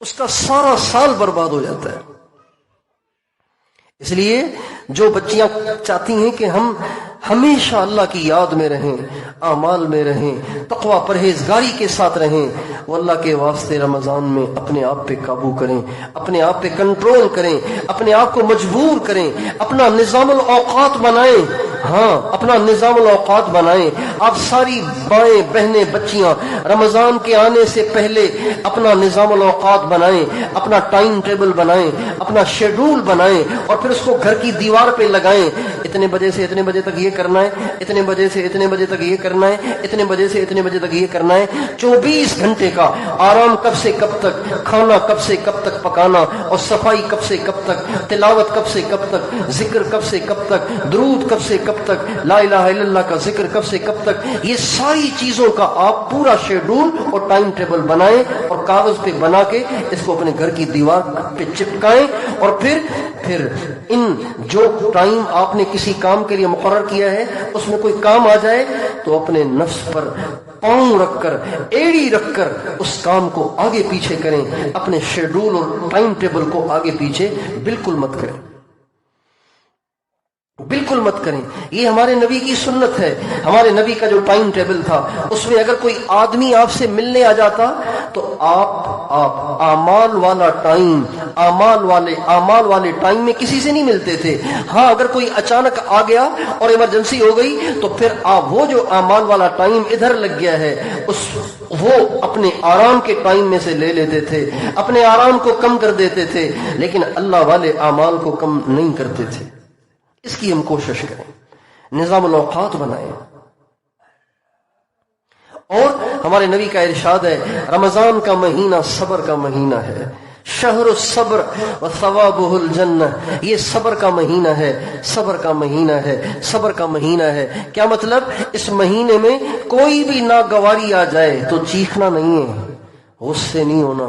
اس کا سارا سال برباد ہو جاتا ہے۔ اس لیے جو بچیاں چاہتی ہیں کہ ہم ہمیشہ اللہ کی یاد میں رہیں، اعمال میں رہیں، تقوی پرہیزگاری کے ساتھ رہیں، وہ اللہ کے واسطے رمضان میں اپنے آپ پہ قابو کریں، اپنے آپ پہ کنٹرول کریں، اپنے آپ کو مجبور کریں، اپنا نظام الاوقات بنائیں۔ ہاں، اپنا نظام الاوقات بنائیں۔ آپ ساری مائیں بہنیں بچیاں رمضان کے آنے سے پہلے اپنا نظام الاوقات بنائیں، اپنا ٹائم ٹیبل بنائیں، اپنا شیڈول بنائیں، اور پھر اس کو گھر کی دیوار پہ لگائیں۔ اتنے بجے سے اتنے بجے تک یہ کرنا ہے، اتنے بجے سے اتنے بجے تک یہ کرنا ہے، اتنے بجے سے اتنے بجے تک یہ کرنا ہے۔ 24 گھنٹے کا آرام کب سے کب تک، کھانا کب سے کب تک پکانا، اور صفائی کب سے کب تک، تلاوت کب سے کب تک، ذکر کب سے کب تک، درود کب سے کب تک، لا الہ الا اللہ کا ذکر کب سے کب تک، یہ ساری چیزوں کا آپ پورا شیڈول اور ٹائم ٹیبل بنائیں، اور کاغذ پہ بنا کے اس کو اپنے گھر کی دیوار پہ چپکائیں۔ اور پھر ان جو ٹائم آپ نے کسی کام کے لیے مقرر کیا ہے، اس میں کوئی کام آ جائے تو اپنے نفس پر پاؤں رکھ کر، ایڑی رکھ کر اس کام کو آگے پیچھے کریں، اپنے شیڈول اور ٹائم ٹیبل کو آگے پیچھے بالکل مت کریں، بالکل مت کریں۔ یہ ہمارے نبی کی سنت ہے۔ ہمارے نبی کا جو ٹائم ٹیبل تھا، اس میں اگر کوئی آدمی آپ سے ملنے آ جاتا تو آپ اعمال والا ٹائم، اعمال والے ٹائم میں کسی سے نہیں ملتے تھے۔ ہاں، اگر کوئی اچانک آ گیا اور ایمرجنسی ہو گئی تو پھر آپ وہ جو اعمال والا ٹائم ادھر لگ گیا ہے، وہ اپنے آرام کے ٹائم میں سے لے لیتے تھے، اپنے آرام کو کم کر دیتے تھے، لیکن اللہ والے اعمال کو کم نہیں کرتے تھے۔ اس کی ہم کوشش کریں، نظام الاوقات بنائیں۔ اور ہمارے نبی کا ارشاد ہے، رمضان کا مہینہ صبر کا مہینہ ہے، شہر الصبر وثوابہ الجنہ، یہ صبر کا مہینہ ہے، صبر کا مہینہ ہے، صبر کا مہینہ ہے۔ کیا مطلب؟ اس مہینے میں کوئی بھی ناگواری آ جائے تو چیخنا نہیں ہے، غصے نہیں ہونا،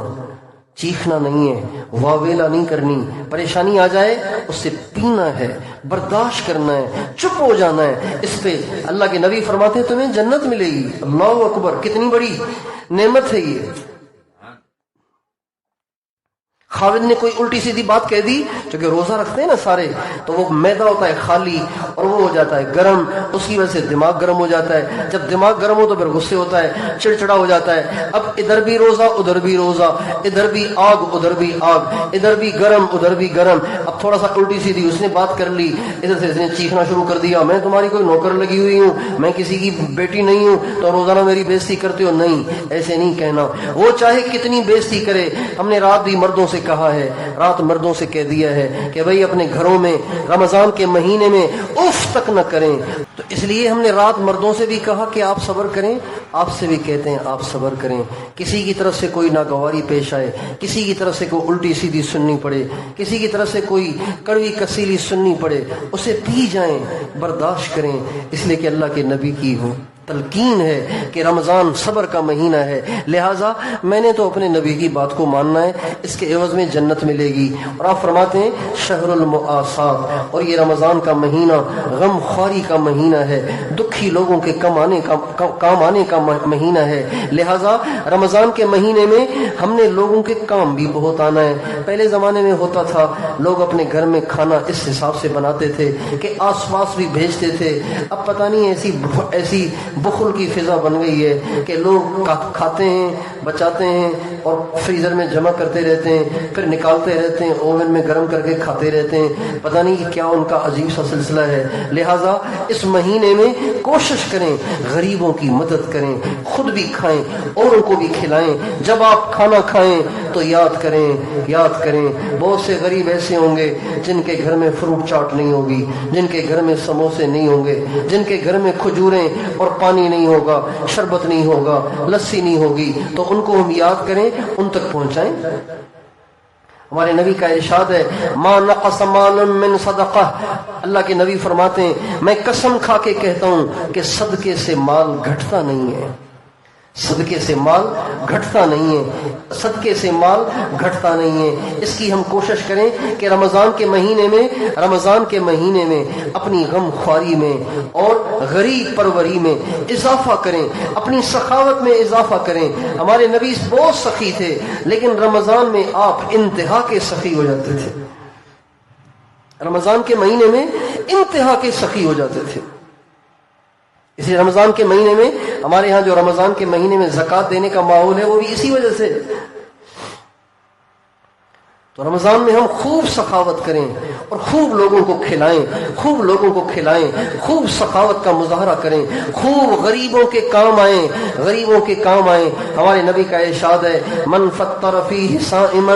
چیخنا نہیں ہے، واویلا نہیں کرنی، پریشانی آ جائے اس سے پینا ہے، برداشت کرنا ہے، چپ ہو جانا ہے۔ اس پہ اللہ کے نبی فرماتے ہیں تمہیں جنت ملے گی۔ اللہ اکبر، کتنی بڑی نعمت ہے یہ۔ خاوند نے کوئی الٹی سیدھی بات کہہ دی، چونکہ روزہ رکھتے ہیں نا سارے، تو وہ میدا ہوتا ہے خالی اور وہ ہو جاتا ہے گرم، اس کی وجہ سے دماغ گرم ہو جاتا ہے، جب دماغ گرم ہو تو پھر غصے ہوتا ہے، چڑچڑا ہو جاتا ہے۔ اب ادھر بھی روزہ ادھر بھی روزہ، ادھر بھی آگ ادھر بھی آگ، ادھر بھی گرم ادھر بھی گرم۔ اب تھوڑا سا الٹی سیدھی اس نے بات کر لی، ادھر سے اس نے چیخنا شروع کر دیا، میں تمہاری کوئی نوکر لگی ہوئی ہوں، میں کسی کی بیٹی نہیں ہوں تو روزانہ میری بےزتی کرتے ہو؟ نہیں، ایسے نہیں کہنا۔ وہ چاہے کتنی بےزتی کرے، ہم نے رات بھی مردوں سے کہا ہے، رات مردوں سے کہہ دیا ہے کہ بھئی اپنے گھروں میں رمضان کے مہینے میں اف تک نہ کریں۔ تو اس لیے ہم نے رات مردوں سے بھی کہا کہ آپ صبر کریں، آپ سے بھی کہتے ہیں آپ صبر کریں۔ کسی کی طرف سے کوئی ناگواری پیش آئے، کسی کی طرف سے کوئی الٹی سیدھی سننی پڑے، کسی کی طرف سے کوئی کڑوی کسیلی سننی پڑے، اسے پی جائیں، برداشت کریں، اس لیے کہ اللہ کے نبی کی ہوں تلقین ہے کہ رمضان صبر کا مہینہ ہے، لہٰذا میں نے تو اپنے نبی کی بات کو ماننا ہے، اس کے عوض میں جنت ملے گی۔ اور آپ فرماتے ہیں شہر المعاصات، اور یہ رمضان کا مہینہ غم خواری کا مہینہ ہے، دکھی لوگوں کے کام آنے کا مہینہ ہے، لہٰذا رمضان کے مہینے میں ہم نے لوگوں کے کام بھی بہت آنا ہے۔ پہلے زمانے میں ہوتا تھا لوگ اپنے گھر میں کھانا اس حساب سے بناتے تھے کہ آس پاس بھی بھیجتے تھے، اب پتہ نہیں ایسی بخل کی فضا بن گئی ہے کہ لوگ کھاتے ہیں، بچاتے ہیں اور فریزر میں جمع کرتے رہتے ہیں، پھر نکالتے رہتے ہیں، اوون میں گرم کر کے کھاتے رہتے ہیں، پتہ نہیں کیا ان کا عجیب سا سلسلہ ہے۔ لہٰذا اس مہینے میں کوشش کریں غریبوں کی مدد کریں، خود بھی کھائیں اوروں کو بھی کھلائیں۔ جب آپ کھانا کھائیں تو یاد کریں بہت سے غریب ایسے ہوں گے جن کے گھر میں فروٹ چاٹ نہیں ہوگی، جن کے گھر میں سموسے نہیں ہوں گے، جن کے گھر میں کھجوریں اور پانی نہیں ہوگا، شربت نہیں ہوگا، لسی نہیں ہوگی، تو ان کو ہم یاد کریں، ان تک پہنچائیں۔ ہمارے نبی کا ارشاد ہے ما نقص مال من صدقہ، اللہ کے نبی فرماتے ہیں میں قسم کھا کے کہتا ہوں کہ صدقے سے مال گھٹتا نہیں ہے، صدقے سے مال گھٹتا نہیں ہے، صدقے سے مال گھٹتا نہیں ہے۔ اس کی ہم کوشش کریں کہ رمضان کے مہینے میں اپنی غم خواری میں اور غریب پروری میں اضافہ کریں، اپنی سخاوت میں اضافہ کریں۔ ہمارے نبی بہت سخی تھے لیکن رمضان میں آپ انتہا کے سخی ہو جاتے تھے، رمضان کے مہینے میں انتہا کے سخی ہو جاتے تھے۔ اسی رمضان کے مہینے میں ہمارے ہاں جو رمضان کے مہینے میں زکوٰۃ دینے کا ماحول ہے وہ بھی اسی وجہ سے۔ تو رمضان میں ہم خوب سخاوت کریں اور خوب لوگوں کو کھلائیں، خوب سخاوت کا مظاہرہ کریں، خوب غریبوں کے کام آئیں۔ ہمارے نبی کا ارشاد ہے من فطر فیہ صائما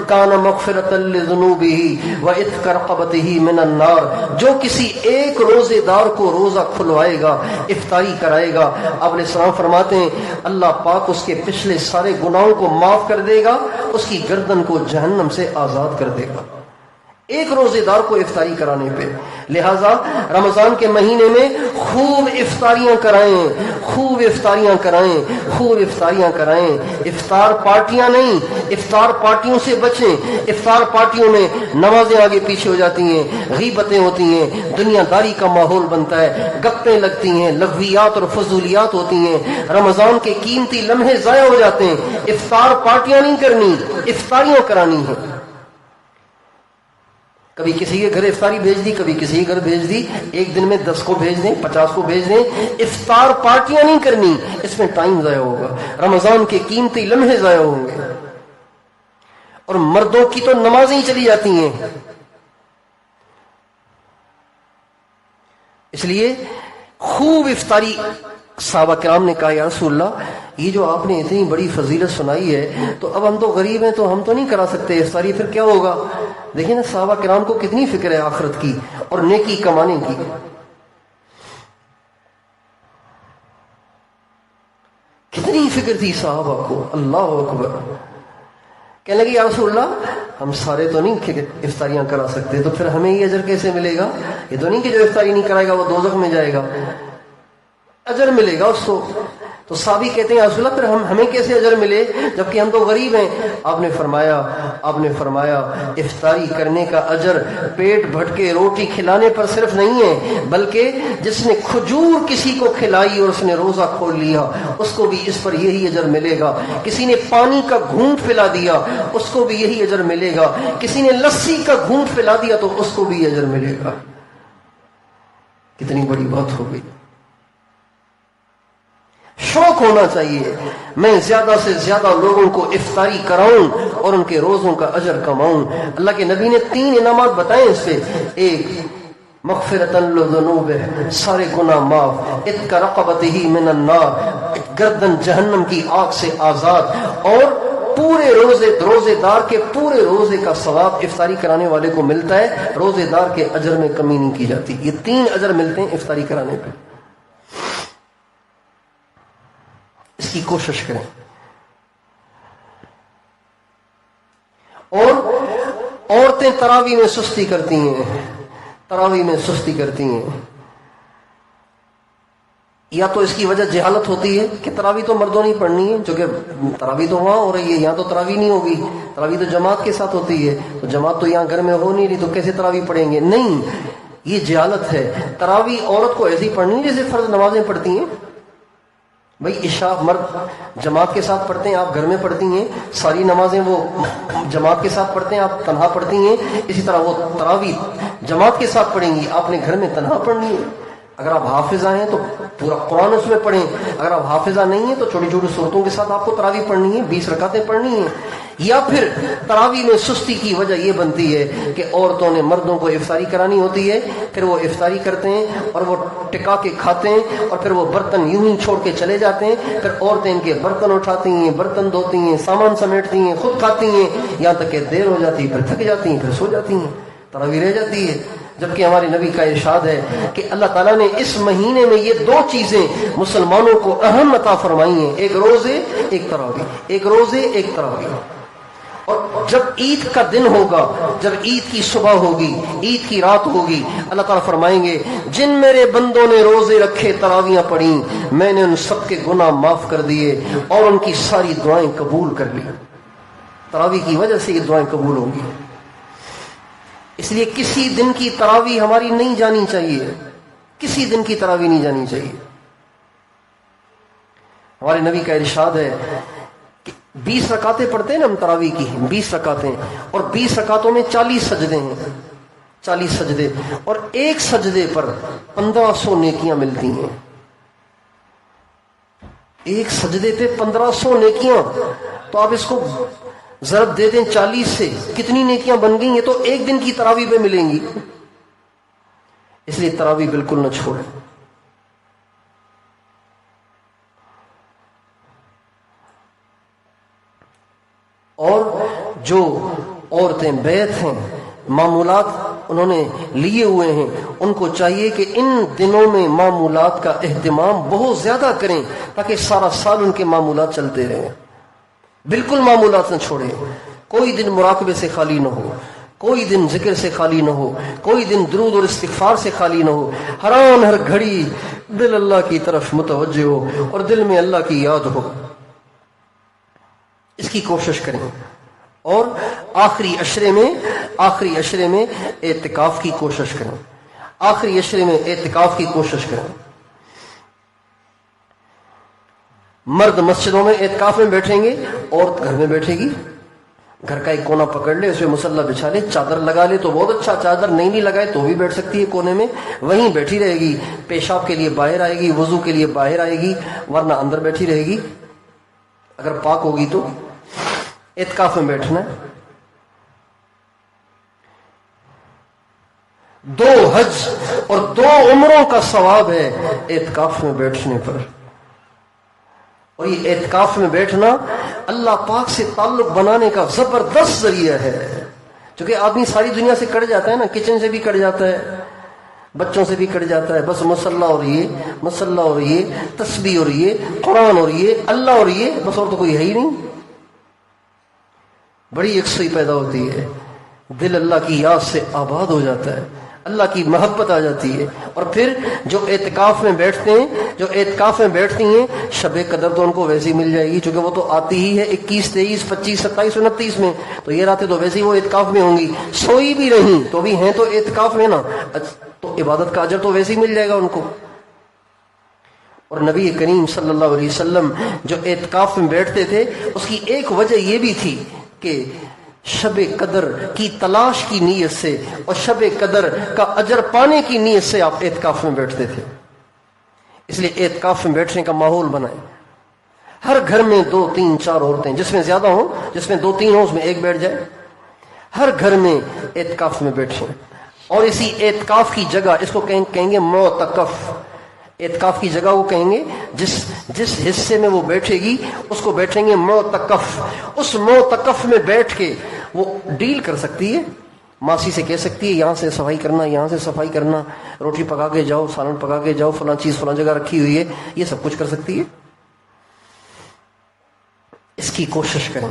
کان مغفرۃ لذنوبہ وعتق رقبتہ من النار، جو کسی ایک روزے دار کو روزہ کھلوائے گا، افطاری کرائے گا، آپ علیہ السلام فرماتے ہیں اللہ پاک اس کے پچھلے سارے گناہوں کو معاف کر دے گا، اس کی گردن کو جہنم سے آزاد کر دے گا، ایک روزے دار کو افطاری کرانے پہ۔ لہٰذا رمضان کے مہینے میں خوب افطاریاں کرائیں، افطار پارٹیاں نہیں، افطار پارٹیوں سے بچیں۔ افطار پارٹیوں میں نمازیں آگے پیچھے ہو جاتی ہیں، غیبتیں ہوتی ہیں، دنیا داری کا ماحول بنتا ہے، گپیں لگتی ہیں، لغویات اور فضولیات ہوتی ہیں، رمضان کے قیمتی لمحے ضائع ہو جاتے ہیں۔ افطار پارٹیاں نہیں کرنی، افطاریاں کرانی ہیں۔ کبھی کسی کے گھر افطاری بھیج دی، کبھی کسی کے گھر بھیج دی، ایک دن میں 10 کو بھیج دیں، 50 کو بھیج دیں، افطار پارٹیاں نہیں کرنی، اس میں ٹائم ضائع ہوگا، رمضان کے قیمتی لمحے ضائع ہوں گے۔ اور مردوں کی تو نمازیں ہی چلی جاتی ہیں، اس لیے خوب افطاری۔ صحابہ کرام نے کہا یا رسول اللہ یہ جو آپ نے اتنی بڑی فضیلت سنائی ہے تو اب ہم تو غریب ہیں تو ہم تو نہیں کرا سکتے افطاری، پھر کیا ہوگا؟ دیکھیں نا صحابہ کرام کو کتنی فکر ہے آخرت کی اور نیکی کمانے کی۔ کتنی فکر تھی صحابہ کو، اللہ اکبر۔ کہنے لگے یا رسول اللہ ہم سارے تو نہیں افطاریاں کرا سکتے، تو پھر ہمیں یہ اجر کیسے ملے گا؟ یہ تو نہیں کہ جو افطاری نہیں کرائے گا وہ دوزخ میں جائے گا، اجر ملے گا اس کو۔ تو صحابی کہتے ہیں یا رسول اللہ پھر ہمیں کیسے اجر ملے جبکہ ہم تو غریب ہیں؟ آپ نے فرمایا افطاری کرنے کا اجر پیٹ بھٹکے روٹی کھلانے پر صرف نہیں ہے، بلکہ جس نے کھجور کسی کو کھلائی اور اس نے روزہ کھول لیا اس کو بھی اس پر یہی اجر ملے گا، کسی نے پانی کا گھونٹ پلا دیا اس کو بھی یہی اجر ملے گا، کسی نے لسی کا گھونٹ پلا دیا تو اس کو بھی اجر ملے گا۔ کتنی بڑی بات ہو گئی۔ شوق ہونا چاہیے میں زیادہ سے زیادہ لوگوں کو افطاری کراؤں اور ان کے روزوں کا اجر کماؤں۔ اللہ کے نبی نے 3 انعامات بتائے اس سے، ایک مغفرۃ للذنوب، سارے گناہ معاف، عتق رقبتہ من النار، گردن جہنم کی آگ سے آزاد، اور پورے روزے دار کے پورے روزے کا ثواب افطاری کرانے والے کو ملتا ہے، روزے دار کے اجر میں کمی نہیں کی جاتی۔ یہ 3 اجر ملتے ہیں افطاری کرانے پہ، اس کی کوشش کریں۔ اور عورتیں تراویح میں سستی کرتی ہیں، یا تو اس کی وجہ جہالت ہوتی ہے کہ تراویح تو مردوں نہیں پڑھنی ہے، چونکہ تراویح تو وہاں ہو رہی ہے، یہاں تو تراویح نہیں ہوگی، تراویح تو جماعت کے ساتھ ہوتی ہے، تو جماعت تو یہاں گھر میں ہو نہیں رہی تو کیسے تراویح پڑھیں گے؟ نہیں، یہ جہالت ہے۔ تراویح عورت کو ایسی پڑھنی جیسے فرض نمازیں پڑھتی ہیں۔ بھائی عشاء مرد جماعت کے ساتھ پڑھتے ہیں، آپ گھر میں پڑھتی ہیں، ساری نمازیں وہ جماعت کے ساتھ پڑھتے ہیں، آپ تنہا پڑھتی ہیں، اسی طرح وہ تراویح جماعت کے ساتھ پڑھیں گی، آپ نے گھر میں تنہا پڑھنی ہے۔ اگر آپ حافظہ ہیں تو پورا قرآن اس میں پڑھیں، اگر آپ حافظہ نہیں ہیں تو چھوٹی چھوٹی صورتوں کے ساتھ آپ کو تراویح پڑھنی ہے، 20 رکعتیں پڑھنی ہیں۔ یا پھر تراویح میں سستی کی وجہ یہ بنتی ہے کہ عورتوں نے مردوں کو افطاری کرانی ہوتی ہے، پھر وہ افطاری کرتے ہیں اور وہ ٹکا کے کھاتے ہیں اور پھر وہ برتن یوں ہی چھوڑ کے چلے جاتے ہیں، پھر عورتیں ان کے برتن اٹھاتی ہیں، برتن دھوتی ہیں، سامان سمیٹتی ہیں، خود کھاتی ہیں، یہاں تک کہ دیر ہو جاتی ہے، پھر تھک جاتی ہیں، پھر سو جاتی ہیں، تراویح رہ جاتی ہے۔ جبکہ ہمارے نبی کا ارشاد ہے کہ اللہ تعالیٰ نے اس مہینے میں یہ 2 چیزیں مسلمانوں کو اہم عطا فرمائی ہیں، ایک روزے ایک تراویح۔ اور جب عید کا دن ہوگا، جب عید کی صبح ہوگی، عید کی رات ہوگی، اللہ تعالیٰ فرمائیں گے جن میرے بندوں نے روزے رکھے، تراویاں پڑھیں، میں نے ان سب کے گناہ معاف کر دیے اور ان کی ساری دعائیں قبول کر لی۔ تراویح کی وجہ سے یہ دعائیں قبول ہوں گی۔ اس لیے کسی دن کی تراویح ہماری نہیں جانی چاہیے، کسی دن کی تراویح نہیں جانی چاہیے۔ ہمارے نبی کا ارشاد ہے کہ 20 رکعتیں پڑھتے ہیں نا ہم تراویح کی، 20 رکعتیں، اور 20 رکعتوں میں 40 سجدے ہیں، 40 سجدے، اور ایک سجدے پر 1500 نیکیاں ملتی ہیں۔ ایک سجدے پہ 1500 نیکیاں، تو آپ اس کو ضرب دے دیں 40 سے، کتنی نیکیاں بن گئی؟ یہ تو ایک دن کی تراویح پہ ملیں گی۔ اس لیے تراویح بالکل نہ چھوڑیں۔ اور جو عورتیں بیت ہیں، معمولات انہوں نے لیے ہوئے ہیں، ان کو چاہیے کہ ان دنوں میں معمولات کا اہتمام بہت زیادہ کریں تاکہ سارا سال ان کے معمولات چلتے رہیں۔ بالکل معمولات نہ چھوڑیں، کوئی دن مراقبے سے خالی نہ ہو، کوئی دن ذکر سے خالی نہ ہو، کوئی دن درود اور استغفار سے خالی نہ ہو، ہر گھڑی دل اللہ کی طرف متوجہ ہو اور دل میں اللہ کی یاد ہو۔ اس کی کوشش کریں۔ اور آخری عشرے میں اعتکاف کی کوشش کریں، آخری عشرے میں اعتکاف کی کوشش کریں۔ مرد مسجدوں میں اعتکاف میں بیٹھیں گے، عورت گھر میں بیٹھے گی، گھر کا ایک کونا پکڑ لے، اس میں مصلی بچھا لے، چادر لگا لے تو بہت اچھا، چادر نہیں لگائے تو بھی بیٹھ سکتی ہے کونے میں، وہیں بیٹھی رہے گی، پیشاب کے لیے باہر آئے گی، وضو کے لیے باہر آئے گی، ورنہ اندر بیٹھی رہے گی اگر پاک ہوگی تو۔ اعتکاف میں بیٹھنا ہے۔ 2 حج اور 2 عمروں کا ثواب ہے اعتکاف میں بیٹھنے پر۔ اور یہ اعتکاف میں بیٹھنا اللہ پاک سے تعلق بنانے کا زبردست ذریعہ ہے، کیونکہ آدمی ساری دنیا سے کٹ جاتا ہے نا، کچن سے بھی کٹ جاتا ہے، بچوں سے بھی کٹ جاتا ہے، بس مصلی اور یہ تسبیح اور یہ قرآن اور یہ اللہ اور یہ، بس اور تو کوئی ہے ہی نہیں۔ بڑی یکسوئی پیدا ہوتی ہے، دل اللہ کی یاد سے آباد ہو جاتا ہے، اللہ کی محبت آ جاتی ہے۔ اور پھر جو اعتکاف میں بیٹھتے ہیں، جو اعتکاف میں بیٹھتی ہیں، شب قدر تو ان کو ویسے ہی مل جائے گی، چونکہ وہ تو آتی ہی ہے 21، 23، 25، 27، 29 میں، تو یہ راتیں تو ویسے ہی وہ اعتکاف میں ہوں گی، سوئی بھی رہیں تو بھی ہیں تو اعتکاف میں نا، تو عبادت کا اجر تو ویسے ہی مل جائے گا ان کو۔ اور نبی کریم صلی اللہ علیہ وسلم جو اعتکاف میں بیٹھتے تھے اس کی ایک وجہ یہ بھی تھی کہ شب قدر کی تلاش کی نیت سے اور شب قدر کا اجر پانے کی نیت سے آپ اعتکاف میں بیٹھتے تھے۔ اس لیے اعتکاف میں بیٹھنے کا ماحول بنائیں، ہر گھر میں 2، 3، 4 عورتیں، جس میں زیادہ ہوں، جس میں 2، 3 ہوں اس میں ایک بیٹھ جائے، ہر گھر میں اعتکاف میں بیٹھیں۔ اور اسی اعتکاف کی جگہ، اس کو کہیں گے معتکف، اعتکاف کی جگہ وہ کہیں گے جس حصے میں وہ بیٹھے گی اس کو بیٹھیں گے معتکف۔ اس معتکف میں بیٹھ کے وہ ڈیل کر سکتی ہے، ماسی سے کہہ سکتی ہے یہاں سے صفائی کرنا، یہاں سے صفائی کرنا، روٹی پکا کے جاؤ، سالن پکا کے جاؤ، فلاں چیز فلاں جگہ رکھی ہوئی ہے، یہ سب کچھ کر سکتی ہے۔ اس کی کوشش کریں،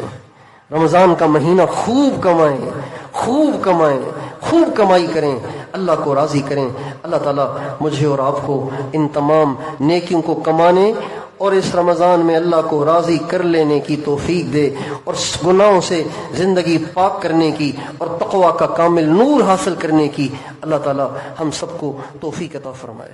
رمضان کا مہینہ خوب کمائیں، خوب کمائیں، خوب کمائی کریں، اللہ کو راضی کریں۔ اللہ تعالیٰ مجھے اور آپ کو ان تمام نیکیوں کو کمانے اور اس رمضان میں اللہ کو راضی کر لینے کی توفیق دے، اور گناہوں سے زندگی پاک کرنے کی اور تقوی کا کامل نور حاصل کرنے کی اللہ تعالیٰ ہم سب کو توفیق عطا فرمائے۔